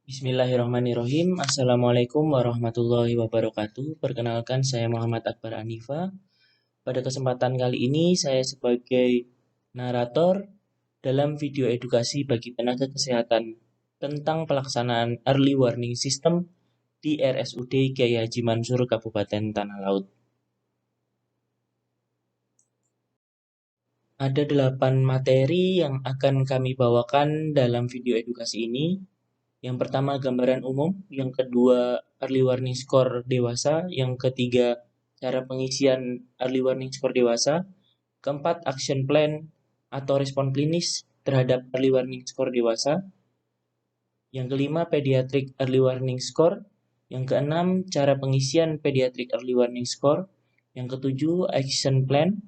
Bismillahirrahmanirrahim. Assalamualaikum warahmatullahi wabarakatuh. Perkenalkan, saya Muhammad Akbar Anifa. Pada kesempatan kali ini, saya sebagai narator dalam video edukasi bagi tenaga kesehatan tentang pelaksanaan Early Warning System di RSUD Kiai Haji Mansur, Kabupaten Tanah Laut. Ada 8 materi yang akan kami bawakan dalam video edukasi ini. Yang pertama, gambaran umum. Yang kedua, early warning score dewasa. Yang ketiga, cara pengisian early warning score dewasa. Keempat, action plan atau respon klinis terhadap early warning score dewasa. Yang kelima, pediatric early warning score. Yang keenam, cara pengisian pediatric early warning score. Yang ketujuh, action plan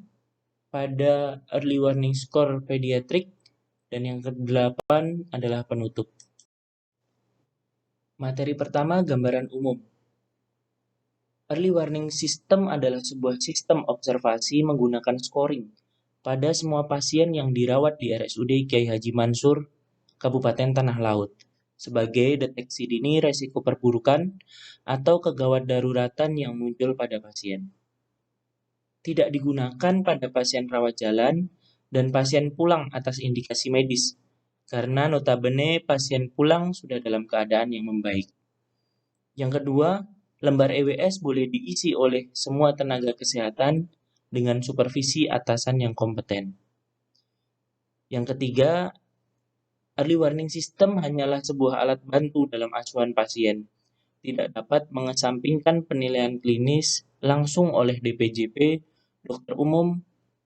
pada early warning score pediatric. Dan yang kedelapan adalah penutup. Materi pertama, gambaran umum. Early warning system adalah sebuah sistem observasi menggunakan scoring pada semua pasien yang dirawat di RSUD Kiai Haji Mansur, Kabupaten Tanah Laut, sebagai deteksi dini resiko perburukan atau kegawat daruratan yang muncul pada pasien. Tidak digunakan pada pasien rawat jalan dan pasien pulang atas indikasi medis, karena notabene pasien pulang sudah dalam keadaan yang membaik. Yang kedua, lembar EWS boleh diisi oleh semua tenaga kesehatan dengan supervisi atasan yang kompeten. Yang ketiga, early warning system hanyalah sebuah alat bantu dalam asuhan pasien, tidak dapat mengesampingkan penilaian klinis langsung oleh DPJP, dokter umum,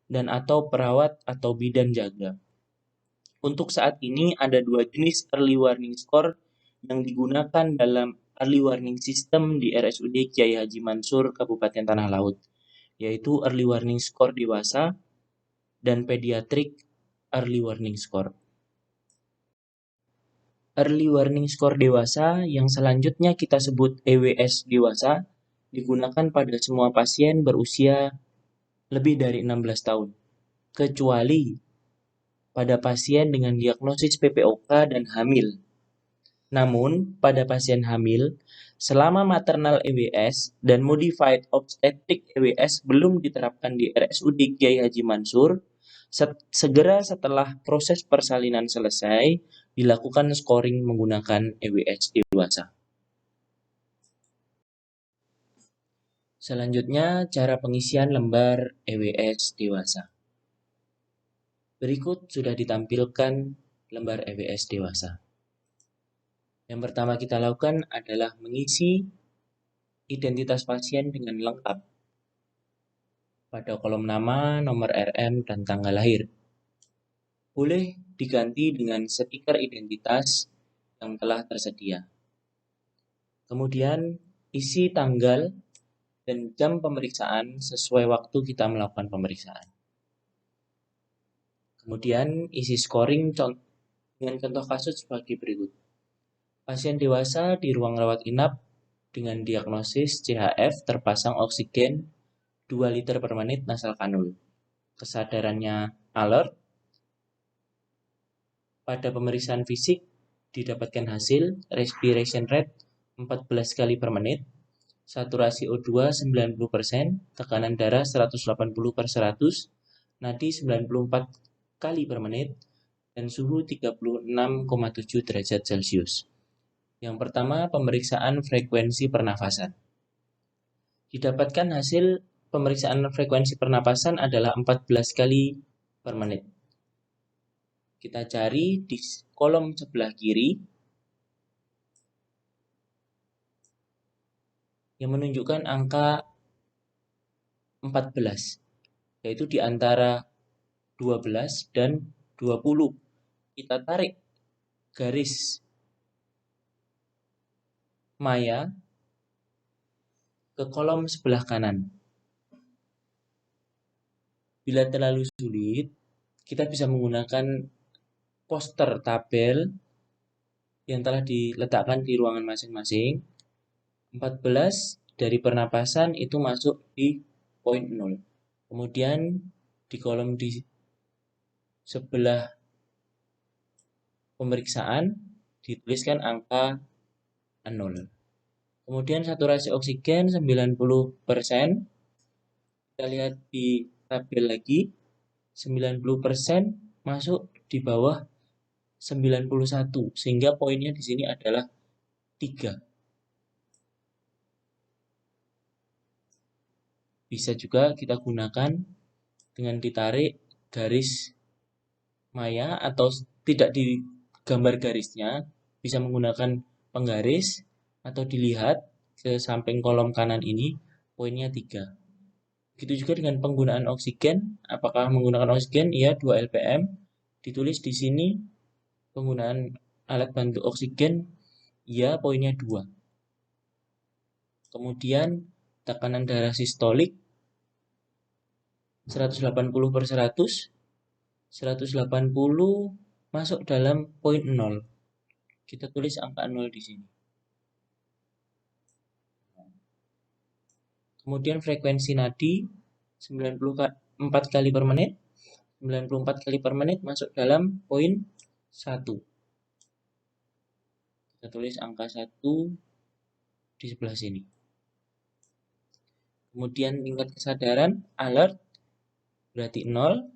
dan atau perawat atau bidan jaga. Untuk saat ini ada 2 jenis early warning score yang digunakan dalam early warning system di RSUD Kiai Haji Mansur, Kabupaten Tanah Laut, yaitu early warning score dewasa dan pediatric early warning score. Early warning score dewasa yang selanjutnya kita sebut EWS dewasa digunakan pada semua pasien berusia lebih dari 16 tahun, kecuali pada pasien dengan diagnosis PPOK dan hamil. Namun, pada pasien hamil, selama maternal EWS dan modified obstetric EWS belum diterapkan di RSUD Kiai Haji Mansur, segera setelah proses persalinan selesai, dilakukan scoring menggunakan EWS dewasa. Selanjutnya, cara pengisian lembar EWS dewasa. Berikut sudah ditampilkan lembar EWS dewasa. Yang pertama kita lakukan adalah mengisi identitas pasien dengan lengkap pada kolom nama, nomor RM, dan tanggal lahir. Boleh diganti dengan stiker identitas yang telah tersedia. Kemudian isi tanggal dan jam pemeriksaan sesuai waktu kita melakukan pemeriksaan. Kemudian isi scoring dengan contoh kasus sebagai berikut. Pasien dewasa di ruang rawat inap dengan diagnosis CHF terpasang oksigen 2 liter per menit nasal kanul. Kesadarannya alert. Pada pemeriksaan fisik didapatkan hasil respiration rate 14 kali per menit, saturasi O2 90%, tekanan darah 180/100, nadi 94 kali per menit, dan suhu 36,7 derajat Celcius. Yang pertama, pemeriksaan frekuensi pernafasan. Didapatkan hasil pemeriksaan frekuensi pernapasan adalah 14 kali per menit. Kita cari di kolom sebelah kiri yang menunjukkan angka 14, yaitu di antara 12 dan 20. Kita tarik garis maya ke kolom sebelah kanan. Bila terlalu sulit, kita bisa menggunakan poster tabel yang telah diletakkan di ruangan masing-masing. 14 dari pernapasan itu masuk di poin 0. Kemudian di kolom di sebelah pemeriksaan dituliskan angka nol. Kemudian saturasi oksigen 90%. Kita lihat di tabel lagi, 90% masuk di bawah 91, sehingga poinnya di sini adalah 3. Bisa juga kita gunakan dengan ditarik garis maya atau tidak digambar garisnya, bisa menggunakan penggaris atau dilihat ke samping kolom kanan ini, poinnya 3. Begitu juga dengan penggunaan oksigen. Apakah menggunakan oksigen? Iya, 2 lpm. Ditulis di sini penggunaan alat bantu oksigen, iya, poinnya 2. Kemudian tekanan darah sistolik 180/100, 180 masuk dalam poin 0. Kita tulis angka 0 di sini. Kemudian frekuensi nadi 94 kali per menit. 94 kali per menit masuk dalam poin 1. Kita tulis angka 1 di sebelah sini. Kemudian tingkat kesadaran alert berarti 0.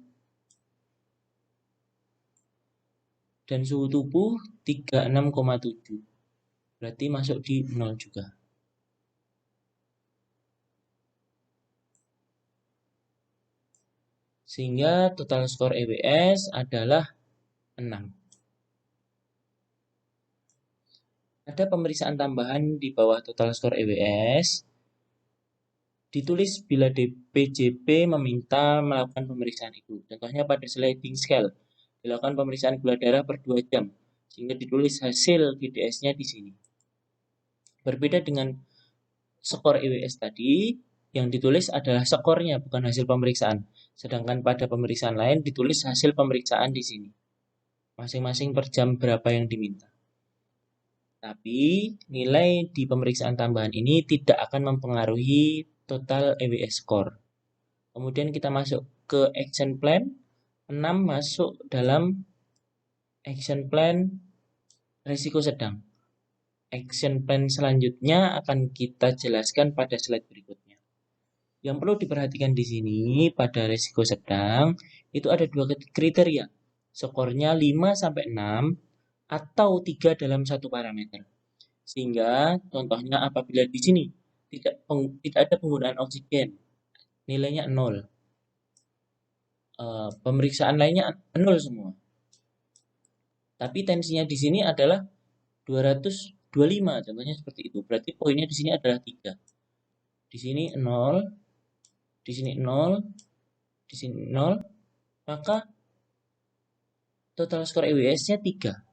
Dan suhu tubuh 36,7. Berarti masuk di 0 juga. Sehingga total skor EWS adalah 6. Ada pemeriksaan tambahan di bawah total skor EWS. Ditulis bila DPJP meminta melakukan pemeriksaan itu. Contohnya pada sliding scale. Dilakukan pemeriksaan gula darah per 2 jam. Sehingga ditulis hasil GDS-nya di sini. Berbeda dengan skor EWS tadi, yang ditulis adalah skornya, bukan hasil pemeriksaan. Sedangkan pada pemeriksaan lain ditulis hasil pemeriksaan di sini. Masing-masing per jam berapa yang diminta. Tapi nilai di pemeriksaan tambahan ini tidak akan mempengaruhi total EWS score. Kemudian kita masuk ke action plan. 6 masuk dalam action plan risiko sedang. Action plan selanjutnya akan kita jelaskan pada slide berikutnya. Yang perlu diperhatikan di sini pada risiko sedang itu ada 2 kriteria. Skornya 5-6 atau 3 dalam satu parameter. Sehingga contohnya apabila di sini tidak ada penggunaan oksigen, nilainya 0. Pemeriksaan lainnya 0 semua. Tapi tensinya di sini adalah 225, contohnya seperti itu. Berarti poinnya di sini adalah 3. Di sini 0, di sini 0, di sini 0, maka total skor EWS-nya 3.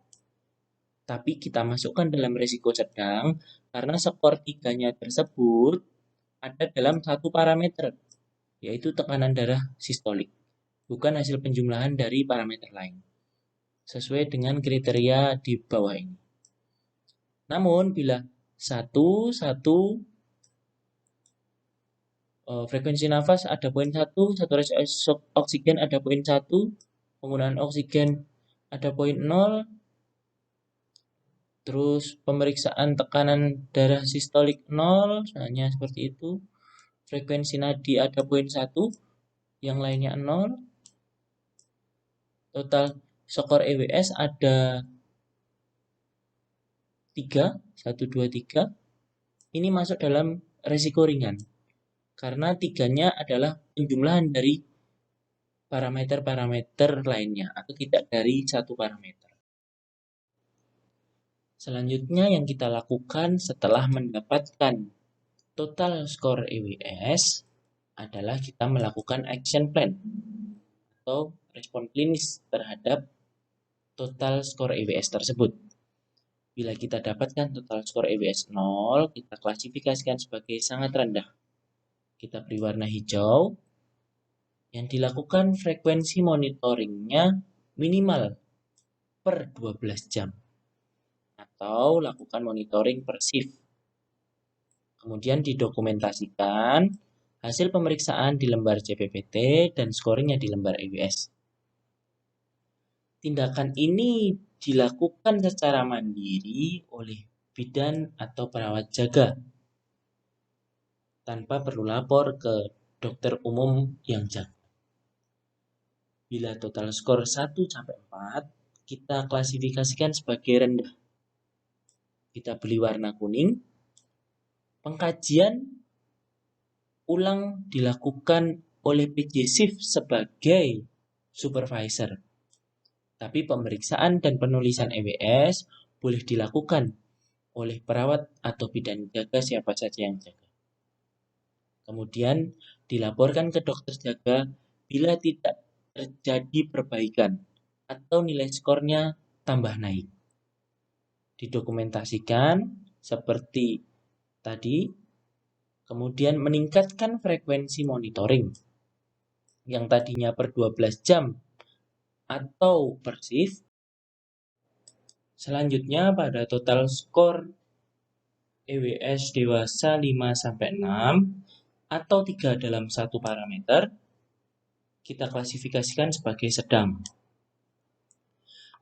Tapi kita masukkan dalam risiko sedang karena skor 3-nya tersebut ada dalam satu parameter, yaitu tekanan darah sistolik, bukan hasil penjumlahan dari parameter lain, sesuai dengan kriteria di bawah ini. Namun bila frekuensi nafas ada poin 1, saturasi oksigen ada poin 1, penggunaan oksigen ada poin 0, terus pemeriksaan tekanan darah sistolik 0, misalnya seperti itu. Frekuensi nadi ada poin 1, yang lainnya 0. Total skor EWS ada 3, 1, 2, 3. Ini masuk dalam risiko ringan. Karena 3-nya adalah penjumlahan dari parameter-parameter lainnya atau tidak dari satu parameter. Selanjutnya yang kita lakukan setelah mendapatkan total skor EWS adalah kita melakukan action plan atau respon klinis terhadap total skor EWS tersebut. Bila kita dapatkan total skor EWS 0, kita klasifikasikan sebagai sangat rendah. Kita beri warna hijau. Yang dilakukan frekuensi monitoringnya minimal per 12 jam. Atau lakukan monitoring per shift. Kemudian didokumentasikan hasil pemeriksaan di lembar CPPT dan skornya di lembar EWS. Tindakan ini dilakukan secara mandiri oleh bidan atau perawat jaga tanpa perlu lapor ke dokter umum yang jaga. Bila total skor 1-4, kita klasifikasikan sebagai rendah. Kita beri warna kuning. Pengkajian ulang dilakukan oleh PJ Shift sebagai supervisor. Tapi pemeriksaan dan penulisan EWS boleh dilakukan oleh perawat atau bidan jaga siapa saja yang jaga. Kemudian dilaporkan ke dokter jaga bila tidak terjadi perbaikan atau nilai skornya tambah naik. Didokumentasikan seperti tadi, kemudian meningkatkan frekuensi monitoring yang tadinya per 12 jam atau per shift. Selanjutnya pada total skor EWS dewasa 5-6 atau 3 dalam satu parameter, kita klasifikasikan sebagai sedang.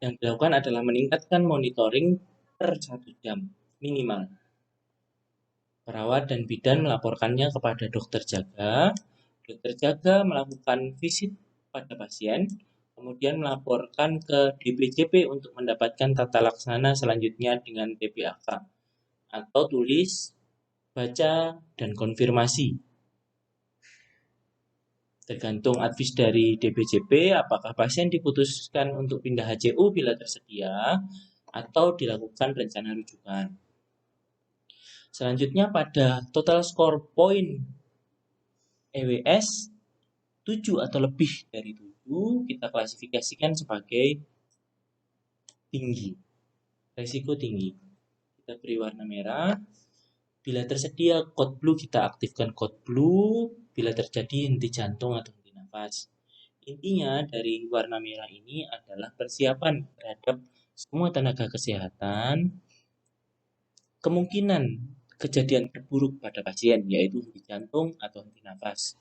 Yang dilakukan adalah meningkatkan monitoring per 1 jam minimal. Perawat dan bidan melaporkannya kepada dokter jaga. Dokter jaga melakukan visit pada pasien, kemudian melaporkan ke DPJP untuk mendapatkan tata laksana selanjutnya dengan TPAK atau tulis, baca, dan konfirmasi. Tergantung advis dari DPJP apakah pasien diputuskan untuk pindah HCU bila tersedia atau dilakukan rencana rujukan. Selanjutnya pada total score point EWS 7 atau lebih dari 7 kita klasifikasikan sebagai tinggi, resiko tinggi. Kita beri warna merah. Bila tersedia code blue kita aktifkan code blue bila terjadi henti jantung atau henti nafas. Intinya dari warna merah ini adalah persiapan terhadap semua tenaga kesehatan kemungkinan kejadian terburuk pada pasien yaitu henti jantung atau henti nafas.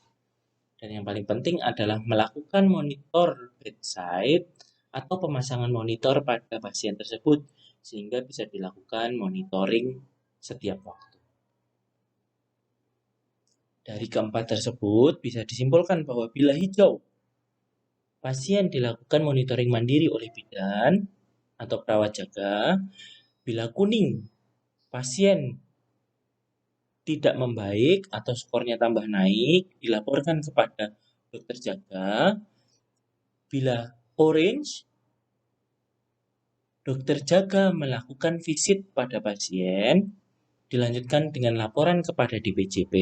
Dan yang paling penting adalah melakukan monitor bedside atau pemasangan monitor pada pasien tersebut sehingga bisa dilakukan monitoring setiap waktu. Dari keempat tersebut bisa disimpulkan bahwa bila hijau, pasien dilakukan monitoring mandiri oleh bidan atau perawat jaga. Bila kuning, pasien tidak membaik atau skornya tambah naik, dilaporkan kepada dokter jaga. Bila orange, dokter jaga melakukan visit pada pasien, dilanjutkan dengan laporan kepada DPJP,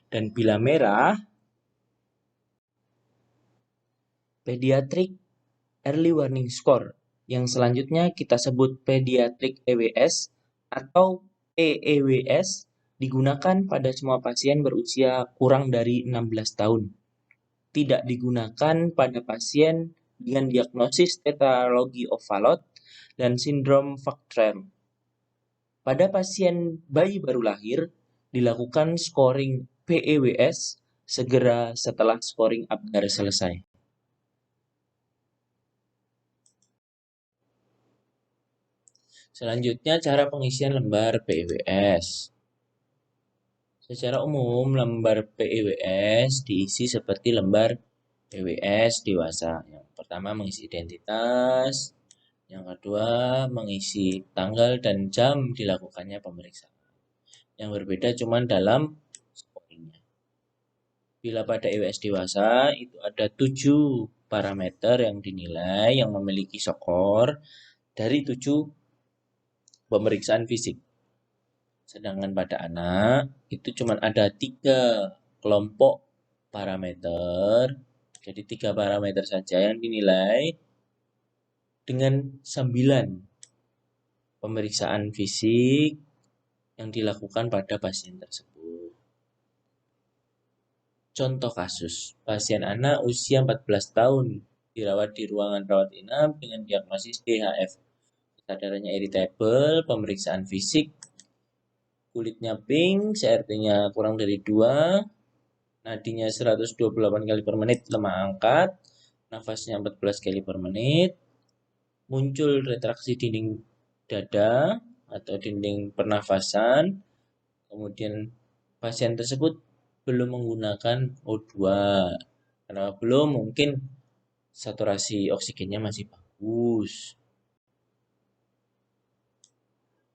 dan bila merah, pediatric early warning score, yang selanjutnya kita sebut pediatric EWS atau PEWS, digunakan pada semua pasien berusia kurang dari 16 tahun. Tidak digunakan pada pasien dengan diagnosis tetralogy of Fallot dan sindrom Bactral. Pada pasien bayi baru lahir, dilakukan scoring PEWS segera setelah scoring Apgar selesai. Selanjutnya, cara pengisian lembar PEWS. Secara umum, lembar PEWS diisi seperti lembar PEWS dewasa. Yang pertama mengisi identitas, yang kedua mengisi tanggal dan jam dilakukannya pemeriksaan. Yang berbeda cuma dalam scoringnya. Bila pada EWS dewasa itu ada 7 parameter yang dinilai yang memiliki skor dari 7 pemeriksaan fisik. Sedangkan pada anak itu cuma ada 3 kelompok parameter. Jadi 3 parameter saja yang dinilai dengan 9 pemeriksaan fisik yang dilakukan pada pasien tersebut. Contoh kasus, pasien anak usia 14 tahun dirawat di ruangan rawat inap dengan diagnosis DHF. Kesadarannya irritable, pemeriksaan fisik, kulitnya pink, CRP-nya kurang dari 2, nadinya 128 kali per menit lemah angkat, nafasnya 14 kali per menit, muncul retraksi dinding dada, atau dinding pernafasan, kemudian pasien tersebut belum menggunakan O2. Karena belum, mungkin saturasi oksigennya masih bagus.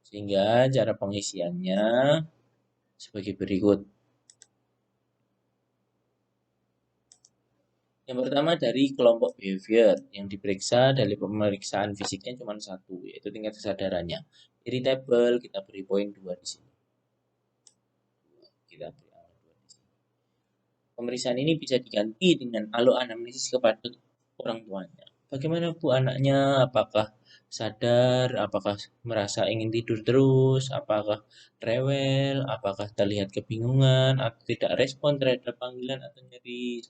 Sehingga cara pengisiannya sebagai berikut. Yang pertama dari kelompok behavior yang diperiksa dari pemeriksaan fisiknya cuma satu, yaitu tingkat kesadarannya. Irritable kita beri poin 2 di sini. Kita beri angka 2 di sini. Pemeriksaan ini bisa diganti dengan alo anamnesis kepada orang tuanya. Bagaimana Bu anaknya? Apakah sadar? Apakah merasa ingin tidur terus? Apakah rewel? Apakah terlihat kebingungan atau tidak respon terhadap panggilan atau nyeri?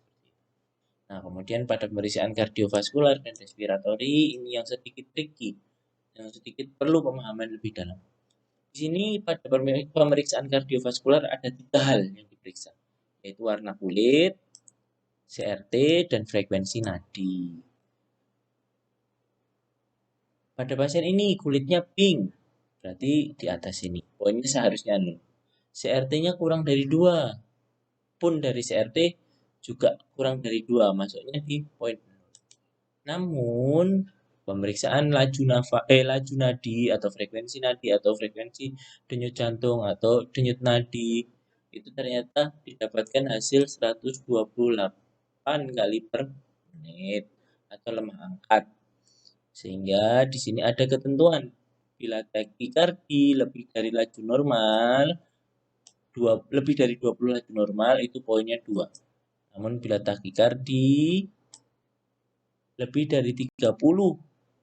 Nah, kemudian pada pemeriksaan kardiovaskular dan respiratori ini yang sedikit tricky, yang sedikit perlu pemahaman lebih dalam. Di sini pada pemeriksaan kardiovaskular ada 3 hal yang diperiksa, yaitu warna kulit, CRT, dan frekuensi nadi. Pada pasien ini kulitnya pink, berarti di atas ini. Poinnya seharusnya 0. CRT-nya kurang dari 2. Pun dari CRT juga kurang dari 2, masuknya di poin 0. Namun, pemeriksaan laju nadi atau frekuensi denyut jantung atau denyut nadi itu ternyata didapatkan hasil 128 kali per menit atau lemah angkat. Sehingga di sini ada ketentuan bila takikardi lebih dari laju normal, lebih dari 20 laju normal itu poinnya 2. Namun bila takikardi lebih dari 30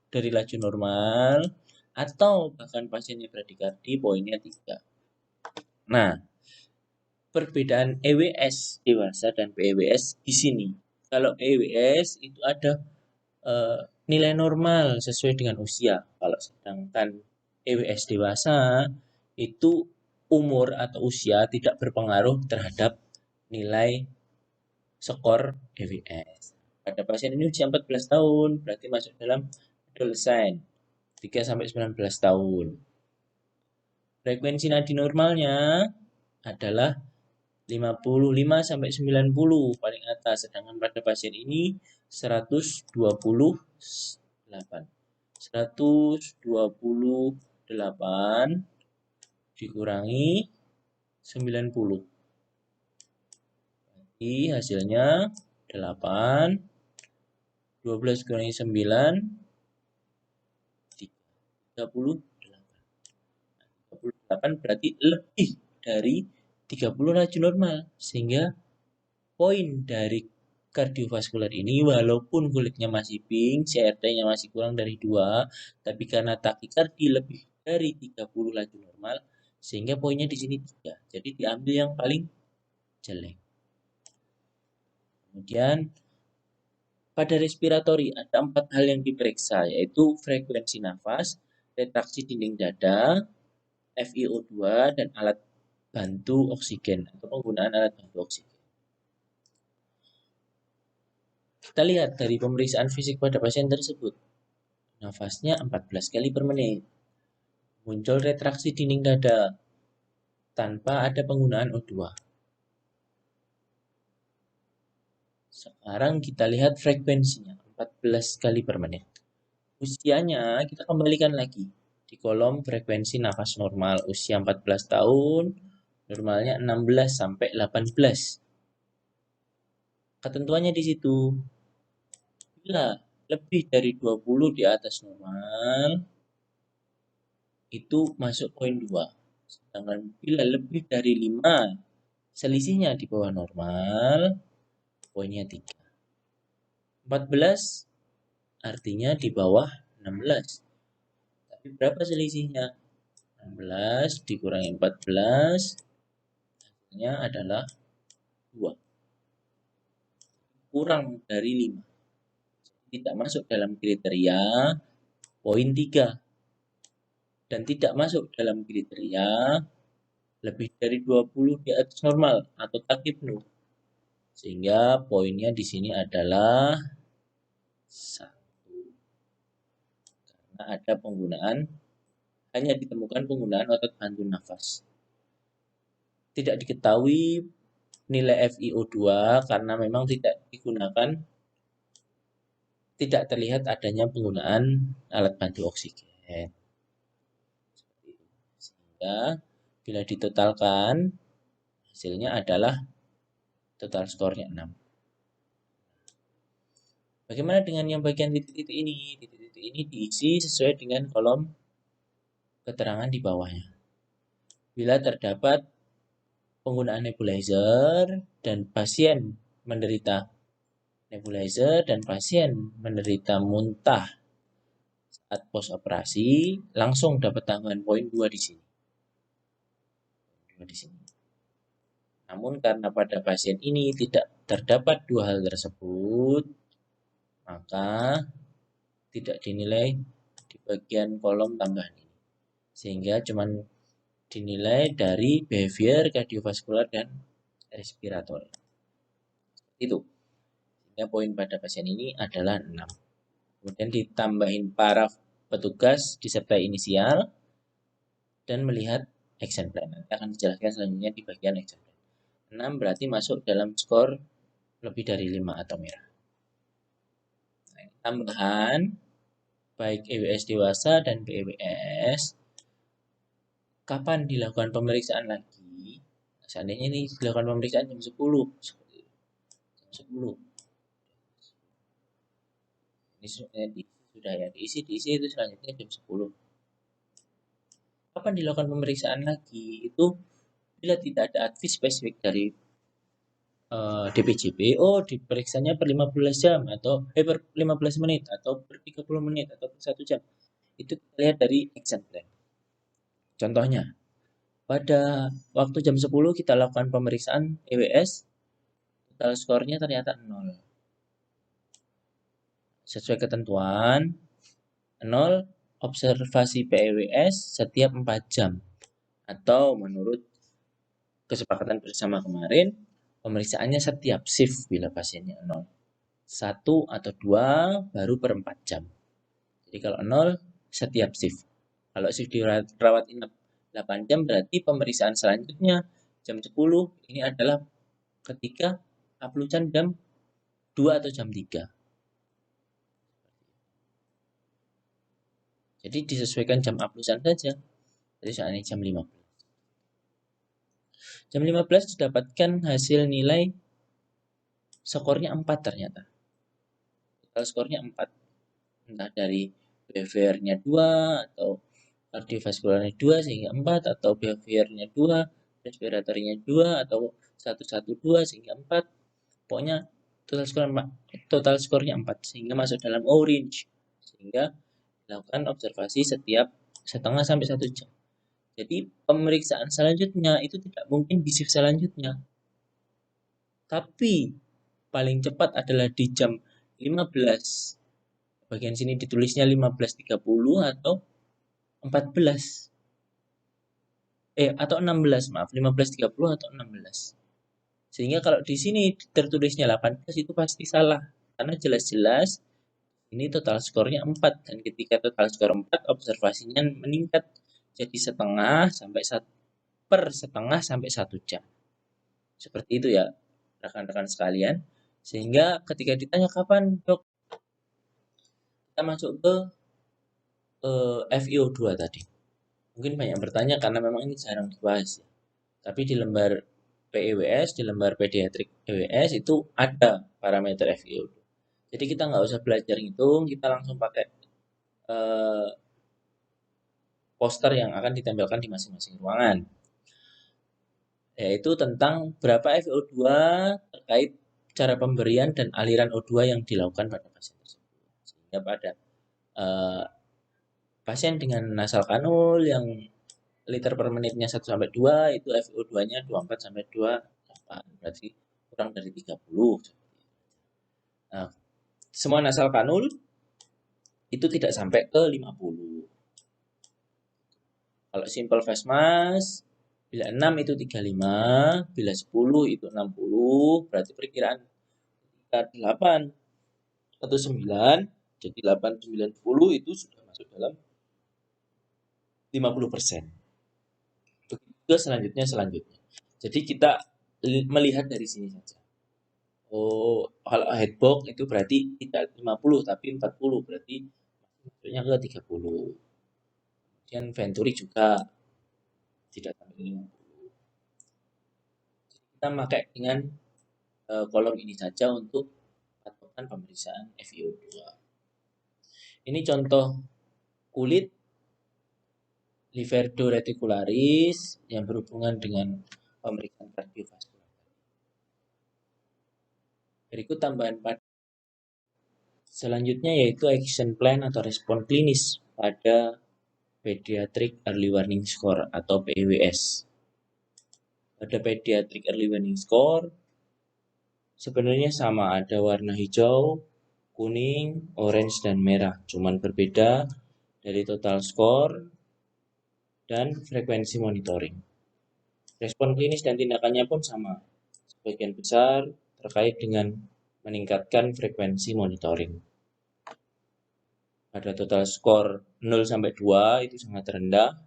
dari laju normal atau bahkan pasiennya bradikardi poinnya 3. Nah, perbedaan EWS dewasa dan PEWS di sini. Kalau EWS itu ada nilai normal sesuai dengan usia. Kalau sedangkan EWS dewasa itu umur atau usia tidak berpengaruh terhadap nilai skor EWS. Pada pasien ini usia 14 tahun, berarti masuk dalam adolescent, 3-19 tahun. Frekuensi nadi normalnya adalah 55-90 paling atas, sedangkan pada pasien ini 128. 128 dikurangi 90. Jadi hasilnya 8. 12 kurangi 9, 38. 38 berarti lebih dari 30 laju normal. Sehingga poin dari kardiovaskular ini walaupun kulitnya masih pink, CRT-nya masih kurang dari 2, tapi karena takikardi lebih dari 30 laju normal, sehingga poinnya di sini 3. Jadi diambil yang paling jelek. Kemudian pada respiratori ada 4 hal yang diperiksa, yaitu frekuensi nafas, retraksi dinding dada, FiO2, dan alat bantu oksigen atau penggunaan alat bantu oksigen. Kita lihat dari pemeriksaan fisik pada pasien tersebut. Nafasnya 14 kali per menit. Muncul retraksi dinding dada tanpa ada penggunaan O2. Sekarang kita lihat frekuensinya 14 kali per menit. Usianya kita kembalikan lagi. Di kolom frekuensi nafas normal usia 14 tahun, normalnya 16 sampai 18. Ketentuannya di situ. Bila lebih dari 20 di atas normal, itu masuk poin 2. Sedangkan bila lebih dari 5, selisihnya di bawah normal, poinnya 3. 14 artinya di bawah 16. Tapi berapa selisihnya? 16 dikurangi 14, hasilnya adalah 2. Kurang dari 5. Tidak masuk dalam kriteria poin 3. Dan tidak masuk dalam kriteria lebih dari 20 di atas normal atau takipnu. Sehingga poinnya di sini adalah 1. Karena ada penggunaan hanya ditemukan penggunaan otot bantu nafas. Tidak diketahui nilai FiO2 karena memang tidak digunakan, tidak terlihat adanya penggunaan alat bantu oksigen. Sehingga bila ditotalkan hasilnya adalah total skornya 6. Bagaimana dengan yang bagian titik-titik ini? Titik-titik ini diisi sesuai dengan kolom keterangan di bawahnya. Bila terdapat penggunaan nebulizer dan pasien menderita nebulizer dan pasien menderita muntah saat pos operasi, langsung dapat tambahan poin 2 di sini. Namun karena pada pasien ini tidak terdapat dua hal tersebut, maka tidak dinilai di bagian kolom tambahan ini. Sehingga cuma dinilai dari behavior kardiovaskular dan respiratori. Itu. Sehingga poin pada pasien ini adalah 6. Kemudian ditambahin para petugas disertai inisial dan melihat action plan. Nanti akan dijelaskan selanjutnya di bagian action plan. 6 berarti masuk dalam skor lebih dari 5 atau merah. Nah, tambahan baik EWS dewasa dan PEWS, kapan dilakukan pemeriksaan lagi? Seandainya ini dilakukan pemeriksaan jam 10. Jam 10. Ini sudah ya diisi itu selanjutnya jam 10. Kapan dilakukan pemeriksaan lagi? Itu bila tidak ada advis spesifik dari DPJP, diperiksanya per 15 jam atau per 15 menit atau per 30 menit atau per 1 jam. Itu kita lihat dari action plan. Contohnya, pada waktu jam 10 kita lakukan pemeriksaan EWS, total skornya ternyata 0. Sesuai ketentuan, 0 observasi PEWS setiap 4 jam. Atau menurut kesepakatan bersama kemarin, pemeriksaannya setiap shift bila pasiennya 0. 1 atau 2 baru per 4 jam. Jadi kalau 0 setiap shift. Kalau shift dirawat inap 8 jam berarti pemeriksaan selanjutnya jam 10 ini adalah ketika aplusan jam 2 atau jam 3. Jadi disesuaikan jam aplusan saja. Jadi saat ini jam 15. Jam 15 didapatkan hasil nilai skornya 4 ternyata. Total skornya 4. Entah dari behaviornya 2 atau kardiovaskularnya 2 sehingga 4 atau behaviornya 2, respiratorinya 2 atau 112 sehingga 4. Pokoknya total skornya 4 sehingga masuk dalam orange. Sehingga dilakukan observasi setiap setengah sampai 1 jam. Jadi pemeriksaan selanjutnya itu tidak mungkin di shift selanjutnya. Tapi paling cepat adalah di jam 15. Bagian sini ditulisnya 15.30 atau 14. Atau 16, maaf, 15.30 atau 16. Sehingga kalau di sini tertulisnya 18 itu pasti salah. Karena jelas-jelas ini total skornya 4. Dan ketika total skor 4, observasinya meningkat jadi setengah sampai 1 jam. Seperti itu ya, rekan-rekan sekalian. Sehingga ketika ditanya kapan, dok, kita masuk ke FiO2 tadi. Mungkin banyak bertanya karena memang ini jarang dibahas ya. Tapi di lembar PEWS, di lembar pediatrik EWS itu ada parameter FiO2. Jadi kita nggak usah belajar hitung, kita langsung pakai poster yang akan ditempelkan di masing-masing ruangan. Yaitu tentang berapa FiO2 terkait cara pemberian dan aliran O2 yang dilakukan pada pasien tersebut. Sehingga pada pasien dengan nasal kanul yang liter per menitnya 1-2 itu FiO2-nya 24-28, berarti kurang dari 30. Nah, semua nasal kanul itu tidak sampai ke 50. Kalau simple fast mask, bila 6 itu 35, bila 10 itu 60, berarti perkiraan 8 atau 9, jadi 8, 9, 10 itu sudah masuk dalam 50%. Begitu juga selanjutnya. Jadi kita melihat dari sini saja. Oh, kalau headbox itu berarti tidak 50 tapi 40, berarti masuknya ke 30. Kemudian Venturi juga tidak sampai 50. Kita pakai dengan kolom ini saja untuk patokan pemeriksaan FiO2. Ini contoh kulit Liverdo reticularis yang berhubungan dengan pemeriksaan kardiovaskular. Berikut tambahan pada selanjutnya yaitu action plan atau respon klinis pada Pediatric Early Warning Score atau PEWS. Pada Pediatric Early Warning Score sebenarnya sama, ada warna hijau, kuning, orange, dan merah. Cuman berbeda dari total score dan frekuensi monitoring. Respon klinis dan tindakannya pun sama. Sebagian besar terkait dengan meningkatkan frekuensi monitoring. Pada total skor 0-2 itu sangat rendah.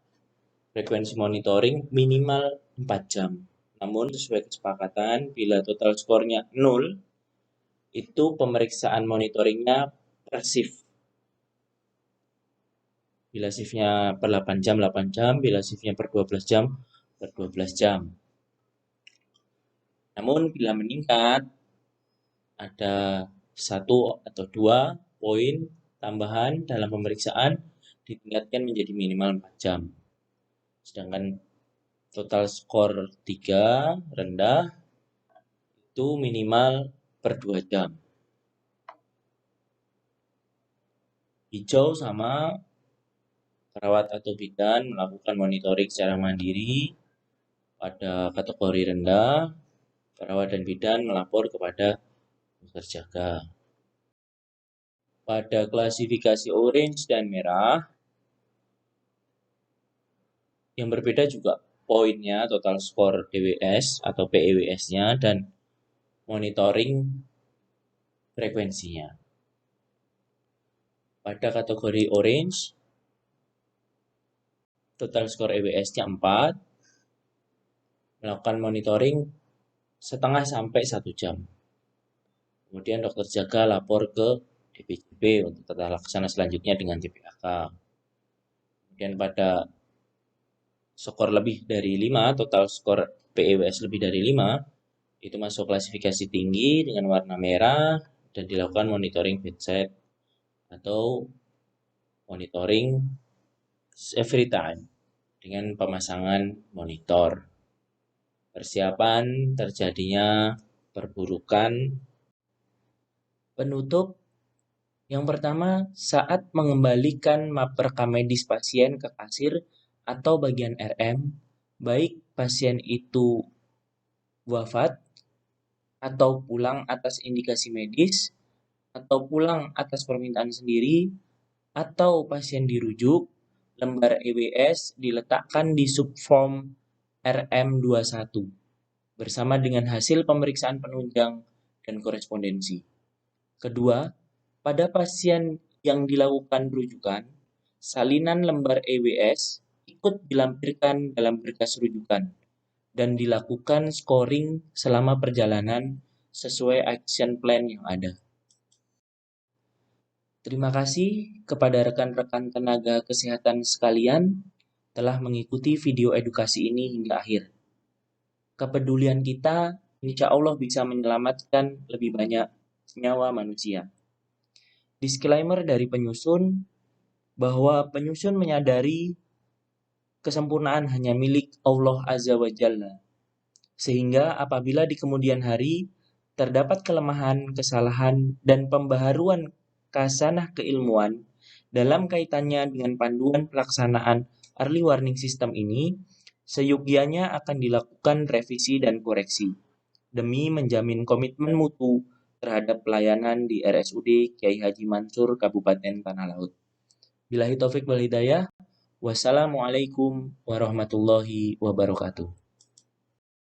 Frekuensi monitoring minimal 4 jam. Namun sesuai kesepakatan, bila total skornya 0, itu pemeriksaan monitoringnya per shift. Bila shiftnya per 8 jam, 8 jam. Bila shiftnya per 12 jam, per 12 jam. Namun bila meningkat, ada 1 atau 2 poin tambahan dalam pemeriksaan ditingkatkan menjadi minimal 4 jam. Sedangkan total skor 3 rendah itu minimal per 2 jam. Hijau sama, perawat atau bidan melakukan monitoring secara mandiri. Pada kategori rendah, perawat dan bidan melapor kepada dokter jaga. Pada klasifikasi orange dan merah, yang berbeda juga poinnya, total skor DWS atau PEWS-nya, dan monitoring frekuensinya. Pada kategori orange, total skor EWS-nya 4, melakukan monitoring setengah sampai 1 jam. Kemudian dokter jaga lapor ke DPJP untuk tata laksana selanjutnya dengan JPAK. Kemudian pada skor lebih dari 5, total skor PEWS lebih dari 5, itu masuk klasifikasi tinggi dengan warna merah dan dilakukan monitoring bedside atau monitoring every time dengan pemasangan monitor. Persiapan terjadinya perburukan. Penutup, yang pertama, saat mengembalikan map rekam medis pasien ke kasir atau bagian RM, baik pasien itu wafat atau pulang atas indikasi medis, atau pulang atas permintaan sendiri, atau pasien dirujuk, lembar EWS diletakkan di subform RM21 bersama dengan hasil pemeriksaan penunjang dan korespondensi. Kedua, pada pasien yang dilakukan rujukan, salinan lembar EWS ikut dilampirkan dalam berkas rujukan dan dilakukan scoring selama perjalanan sesuai action plan yang ada. Terima kasih kepada rekan-rekan tenaga kesehatan sekalian telah mengikuti video edukasi ini hingga akhir. Kepedulian kita insya Allah bisa menyelamatkan lebih banyak nyawa manusia. Disclaimer dari penyusun bahwa penyusun menyadari kesempurnaan hanya milik Allah Azza wa Jalla. Sehingga apabila di kemudian hari terdapat kelemahan, kesalahan, dan pembaharuan kasanah keilmuan dalam kaitannya dengan panduan pelaksanaan early warning system ini, seyogyanya akan dilakukan revisi dan koreksi demi menjamin komitmen mutu terhadap pelayanan di RSUD Kiai Haji Mansur Kabupaten Tanah Laut. Billahi taufik wal hidayah. Wassalamualaikum warahmatullahi wabarakatuh.